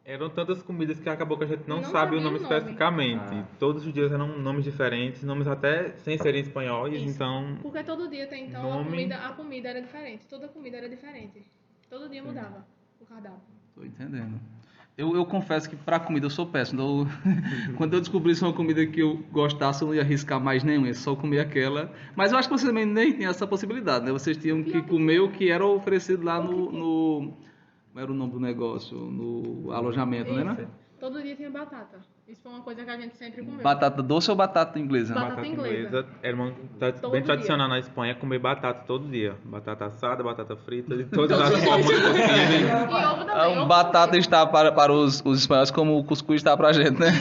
Eram tantas comidas que acabou que a gente não Não sabe sabia o nome o nome. especificamente. Todos os dias eram nomes diferentes, nomes até sem serem espanhóis, Isso. então... Porque todo dia tem, então, Nome. a comida era diferente. Toda comida era diferente. Todo dia mudava o cardápio. Tô entendendo. Eu confesso que pra comida eu sou péssimo. Então, quando eu descobrisse uma comida que eu gostasse, eu não ia arriscar mais nenhuma, ia só comer aquela. Mas eu acho que vocês também nem tinham essa possibilidade, né? Vocês tinham que comer o que era oferecido lá no como era o nome do negócio? No alojamento, né? Isso. Todo dia tinha batata. Isso foi uma coisa que a gente sempre comeu. Batata doce ou batata inglesa? Batata inglesa. Era Todo bem dia. tradicional na Espanha comer batata todo dia. Batata assada, batata frita, de todas as formas possíveis. E ovo também. ovo Batata também. está para os espanhóis como o cuscuz está pra gente, né?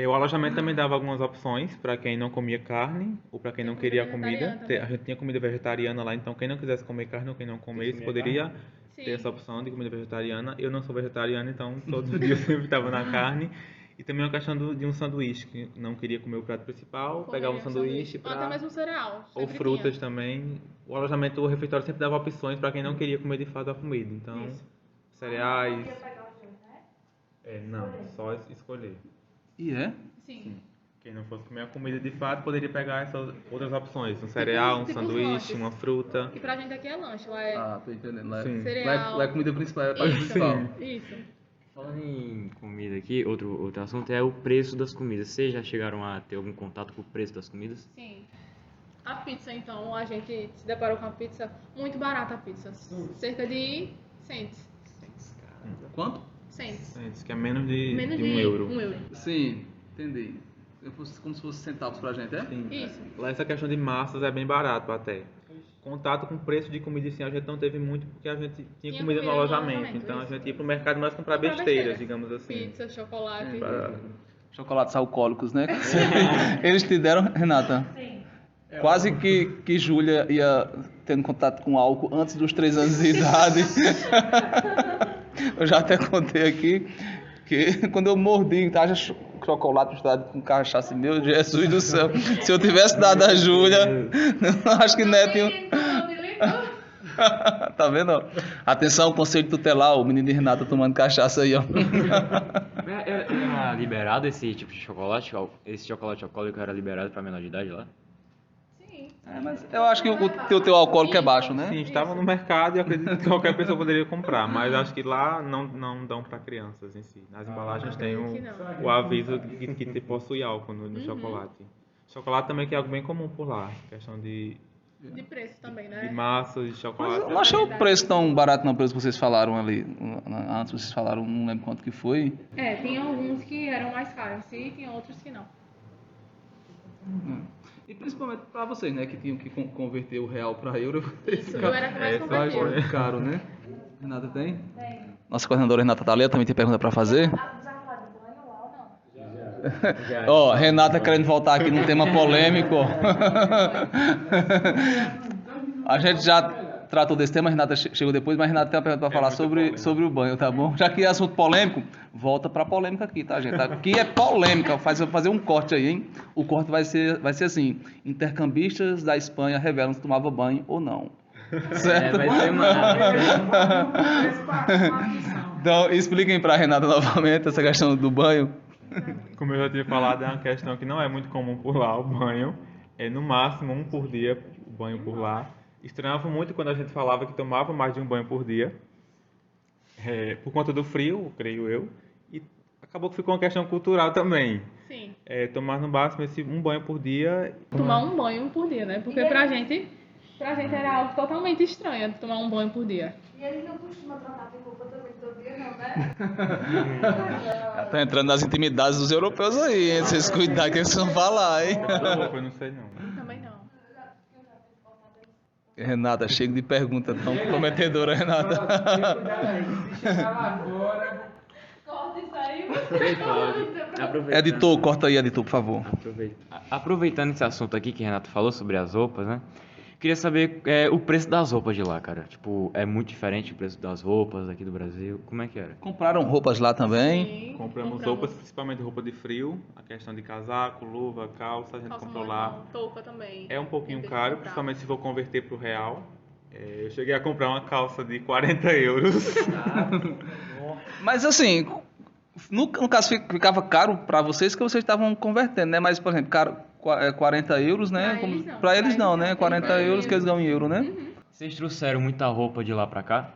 O alojamento também dava algumas opções para quem não comia carne ou para quem não queria comida comida. vegetariana A gente tinha comida vegetariana lá, então quem não quisesse comer carne ou quem não comesse poderia ter Sim. essa opção de comida vegetariana. Eu não sou vegetariano, então todos os dias eu sempre estava na carne. E também a questão de um sanduíche, que não queria comer o prato principal, pegava um sanduíche Ou até para... mesmo cereal. Ou sempre frutas tinha. também. O alojamento, o refeitório sempre dava opções para quem não queria comer de fato a comida. Então, Isso. cereais... pegar os dois, né? Não, só escolher. E é? Sim. Quem não fosse comer a comida de fato poderia pegar essas outras opções. Um cereal, um tipo os sanduíche, lanches. uma fruta. E pra gente aqui é lanche. Lá é Ah, tô entendendo. Lá Sim. cereal. é comida principal, é prato principal. Isso. Falando em comida aqui, outro assunto é o preço das comidas. Vocês já chegaram a ter algum contato com o preço das comidas? Sim. A pizza, então, a gente se deparou com a pizza muito barata a pizza. Cerca de cents. Quanto? Cents. Diz que é menos de Menos de de um euro. um euro. Sim, entendi. Como se fosse centavos pra gente, é? Sim. Isso. Lá essa questão de massas é bem barato até. Contato com preço de comida assim a gente não teve muito porque a gente tinha comida no alojamento. Então a isso. gente ia pro mercado mais comprar Comprar besteiras, besteira. digamos assim. Pizza, chocolate. Chocolates alcoólicos, né? Eles te deram, Renata? Sim. Quase que Júlia ia tendo contato com álcool antes dos 3 anos de idade. Eu já até contei aqui que quando eu mordi, tava chocolate misturado com cachaça, meu Jesus do céu. Se eu tivesse dado a Júlia, acho que Netinho... Tá vendo? Ó? Atenção, conselho tutelar, o menino de Renata tomando cachaça aí, ó. Era liberado esse tipo de chocolate? Esse chocolate alcoólico era liberado para menor de idade lá? Sim. Mas eu acho que o teu alcoólico é baixo, né? Sim, estava no mercado e acredito que qualquer pessoa poderia comprar, mas acho que lá não dão para crianças em si. Nas embalagens tem acredito que não. o aviso que possui álcool no chocolate. Chocolate também que é algo bem comum por lá, questão de preço também, de né? massas, de Mas chocolate. eu não achei o preço tão barato não, pelo que vocês falaram ali. Antes vocês falaram, não lembro quanto que foi. É, tinha alguns que eram mais caros, sim, e tinha outros que não. E principalmente para vocês, né, que tinham que converter o real para euro. Isso, eu era que mais Vai convertia. caro, né? Renata tem? Nossa coordenadora Renata tá ali, ela também tem pergunta para fazer. Já falaram do banho lá ou não? Ó, Renata querendo voltar aqui num tema polêmico. A gente já tratou desse tema, Renata chegou depois, mas Renata tem uma pergunta para falar sobre o banho, tá bom? Já que é assunto polêmico, volta pra polêmica aqui, tá, gente? Aqui é polêmica, vou fazer um corte aí, hein? O corte vai ser assim: intercambistas da Espanha revelam se tomava banho ou não. Certo? Vai ser Então, expliquem pra Renata novamente essa questão do banho. Como eu já tinha falado, é uma questão que não é muito comum por lá, o banho. É no máximo um por dia, o banho por lá. Estranhava muito quando a gente falava que tomava mais de um banho por dia. Por conta do frio, creio eu. E acabou que ficou uma questão cultural também. Sim. Tomar no máximo um banho por dia. Tomar um banho por dia, né? Porque pra gente era algo totalmente estranho tomar um banho por dia. E eles não costumam trocar de roupa também todo dia, não, né? Já tá entrando nas intimidades dos europeus aí, hein? Vocês cuidar que eles vão falar, hein? Da roupa, eu não sei não. Também não. Renata, chega de pergunta tão comprometedora, Renata. Corta isso aí. Ei, Cláudio, Editor, corta aí, editor, por favor. Aproveitando esse assunto aqui que o Renato falou sobre as roupas, né? Queria saber o preço das roupas de lá, cara. Tipo, é muito diferente o preço das roupas aqui do Brasil. Como é que era? Compraram roupas lá também? Sim, Compramos roupas, principalmente roupa de frio, a questão de casaco, luva, calça, a gente Calça comprou lá. moletom, touca também. É um pouquinho Tem que caro, comprar. principalmente se for converter pro real. Eu cheguei a comprar uma calça de 40 euros. Mas assim, no caso ficava caro para vocês que vocês estavam convertendo, né? Mas, por exemplo, 40 euros, né? Pra eles não. Para eles não, né? Eles 40 ganham euros que eles ganham em euro, né? Vocês trouxeram muita roupa de lá pra cá?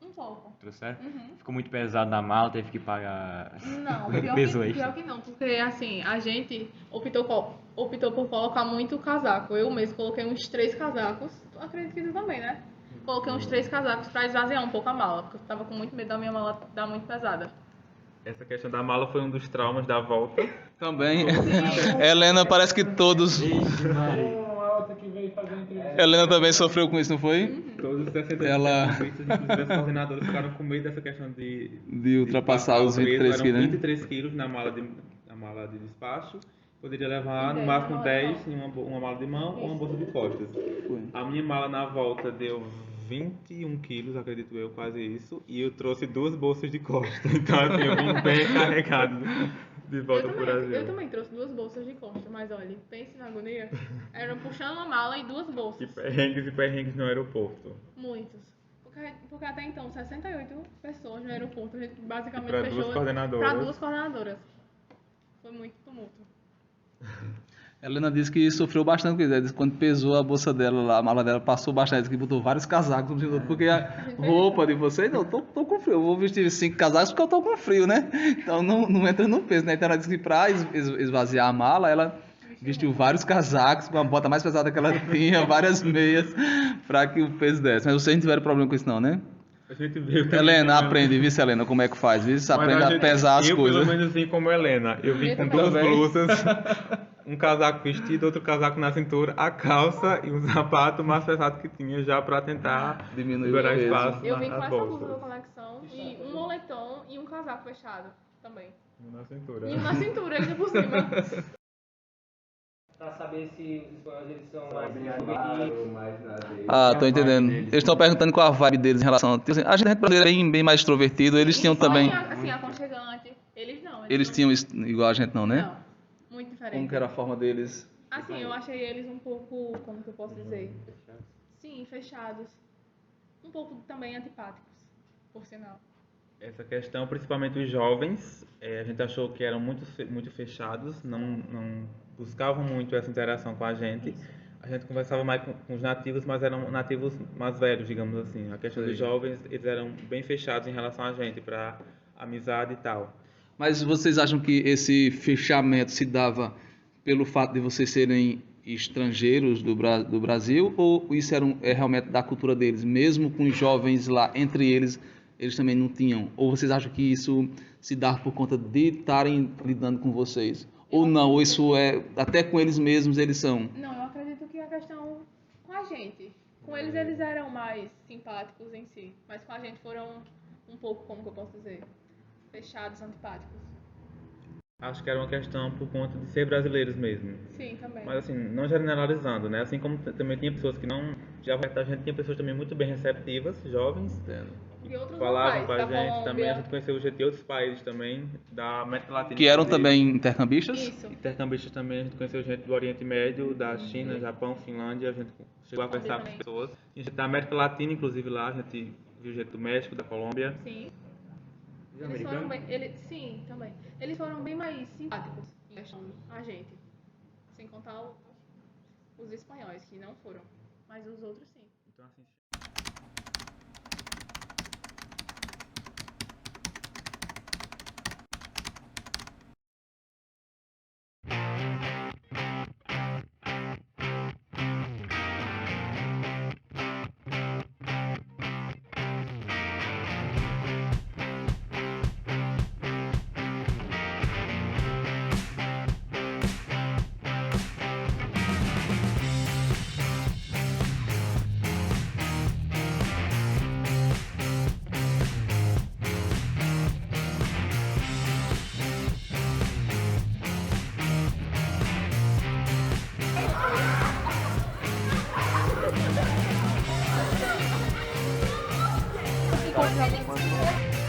Um pouco. Trouxeram? Ficou muito pesado na mala, teve que pagar Não, peso extra. pior que não, porque assim, a gente optou por colocar muito casaco. Eu mesmo coloquei uns 3 casacos, acredito que tu também, né? Coloquei uns 3 casacos pra esvaziar um pouco a mala, porque eu tava com muito medo da minha mala dar muito pesada. Essa questão da mala foi um dos traumas da volta. Também. Helena, parece que todos. Helena também sofreu com isso, não foi? Todos os 60 Ela- inclusive as coordenadoras ficaram com medo dessa questão De ultrapassar os 23 eram quilos, né? 23 quilos na mala de despacho. Poderia levar no Dez máximo na mala 10 de em uma mala de mão ou uma bolsa de costas. A minha mala na volta deu 21 quilos, acredito eu, quase isso. E eu trouxe 2 bolsas de costas. Então, assim, eu vim bem carregado de volta pro Brasil. Eu também trouxe 2 bolsas de costa, mas olha, pense na agonia. Era puxando uma mala e 2 Que bolsas. perrengues e perrengues no aeroporto. Muitos. Porque até então, 68 pessoas no aeroporto, a gente basicamente Pra fechou duas coordenadoras. pra 2 coordenadoras. Foi muito tumulto. Helena disse que sofreu bastante com isso. Ela disse que quando pesou a bolsa dela lá, a mala dela passou bastante, disse que botou vários casacos uns no outro, porque a roupa de vocês, não, tô com frio. Eu vou vestir 5 casacos porque eu tô com frio, né? Então não entra no peso, né? Então ela disse que pra esvaziar a mala, ela vestiu vários casacos, com a bota mais pesada que ela tinha, várias meias, pra que o peso desse. Mas vocês não tiveram problema com isso não, né? A gente veio também Helena, com- aprende, viu, Helena, como é que faz, viu? Mas Aprende a gente- pesar as eu, coisas. pelo menos, vim como Helena. Eu vim Eu com também. 2 blusas, um casaco vestido, outro casaco na cintura, a calça e um sapato mais pesado que tinha já pra tentar Diminuir o liberar peso. espaço Eu vim com nas essa blusa da bolsas. conexão e um moletom e um casaco fechado também. Na cintura. E um na cintura ainda por cima. Pra saber se os espanhóis eles são mais extrovertidos. Ah, tô entendendo. Eles estão perguntando qual a vibe deles em relação a... Assim, a gente brasileiro é bem mais extrovertido, eles tinham também... Assim, aconchegante. Eles não. Eles não- tinham isso igual a gente não, né? Não, muito diferente. Como que era a forma deles? Assim, eu achei eles um pouco, como que eu posso dizer? Sim, fechados. Um pouco também antipáticos, por sinal. Essa questão, principalmente os jovens, a gente achou que eram muito fechados, não buscavam muito essa interação com a gente. A gente conversava mais com os nativos, mas eram nativos mais velhos, digamos assim. A questão dos jovens, eles eram bem fechados em relação a gente, para amizade e tal. Mas vocês acham que esse fechamento se dava pelo fato de vocês serem estrangeiros do Brasil, ou isso é realmente da cultura deles? Mesmo com os jovens lá, entre eles também não tinham? Ou vocês acham que isso se dá por conta de estarem lidando com vocês? Ou não? Ou isso é até com eles mesmos eles são? Não, eu acredito que a questão com a gente. Com eles eram mais simpáticos em si. Mas com a gente foram um pouco, como que eu posso dizer? Fechados, antipáticos. Acho que era uma questão por conta de ser brasileiros mesmo. Sim, também. Mas assim, não generalizando, né? Assim como também tinha pessoas que não... Já a gente tinha pessoas também muito bem receptivas, jovens, E outros falavam locais, com a da gente Colômbia. também. A gente conheceu gente de outros países também, da América Latina. Que eram inclusive. também intercambistas? Isso. Intercambistas também, a gente conheceu gente do Oriente Médio, da China, Japão, Finlândia, a gente chegou a conversar com também. pessoas. Tinha gente da América Latina, inclusive lá, a gente viu gente do México, da Colômbia. Sim. Os Eles foram americanos? bem, sim, também. Eles foram bem mais simpáticos em questão a gente. Sem contar os espanhóis, que não foram. Mas os outros sim. Então, assim, povo joga.